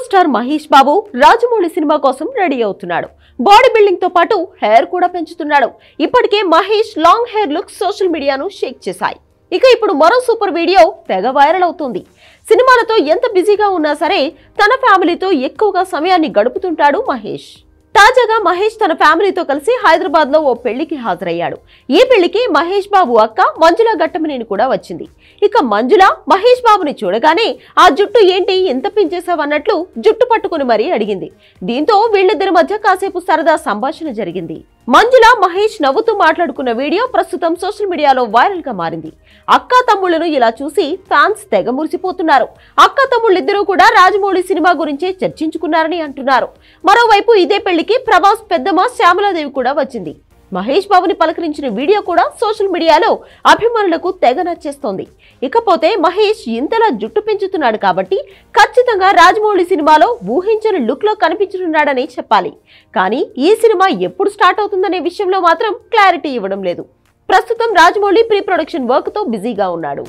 Star Mahesh Babu Rajamouli cinema కోసం ready అవుతున్నాడు. Body building తో పాటు హెయిర్ కూడా పెంచుతున్నాడు. ఇప్పటికే Mahesh long hair look social మీడియాను షేక్ చేశాయి. ఇక ఇప్పుడు మరో సూపర్ వీడియో తెగ వైరల్ అవుతుంది. సినిమాలతో ఎంత బిజీగా ఉన్నా సరే తన ఫ్యామిలీతో ఎక్కువగా సమయాన్ని గడుపుతుంటాడు మహేష్. తాజాగా మహేష్ తన ఫ్యామిలీతో కలిసి హైదరాబాద్ లో ఓ పెళ్లికి హాజరయ్యాడు. ఈ పెళ్లికి మహేష్ బాబు అక్క మంజుల ఘట్టమనేని కూడా వచ్చింది. ఇక మంజుల మహేష్ బాబుని చూడగానే ఆ జుట్టు ఏంటి ఎంత పెంచేసావన్నట్లు జుట్టు పట్టుకుని మరీ అడిగింది. దీంతో వీళ్ళిద్దరి మధ్య కాసేపు సరదా సంభాషణ జరిగింది. మంజుల మహేష్ నవ్వుతూ మాట్లాడుకున్న వీడియో ప్రస్తుతం సోషల్ మీడియాలో వైరల్ గా మారింది. అక్కా తమ్ముళ్లను ఇలా చూసి ఫ్యాన్స్ తెగ మురిసిపోతున్నారు. అక్కా తమ్ముళ్ళిద్దరూ కూడా రాజమౌళి సినిమా గురించే చర్చించుకున్నారని అంటున్నారు. మరోవైపు ఇదే పెళ్లికి ప్రభాస్ పెద్దమ్మ శ్యామలాదేవి కూడా వచ్చింది. మహేష్ బాబుని పలకరించిన వీడియో కూడా సోషల్ మీడియాలో అభిమానులకు తెగ నచ్చేస్తోంది. ఇకపోతే మహేష్ ఇంతలా జుట్టు పెంచుతున్నాడు కాబట్టి ఖచ్చితంగా రాజమౌళి సినిమాలో ఊహించని లుక్ లో కనిపించనున్నాడని చెప్పాలి. కానీ ఈ సినిమా ఎప్పుడు స్టార్ట్ అవుతుందనే విషయంలో మాత్రం క్లారిటీ ఇవ్వడం లేదు. ప్రస్తుతం రాజమౌళి ప్రీ ప్రొడక్షన్ వర్క్ తో బిజీగా ఉన్నాడు.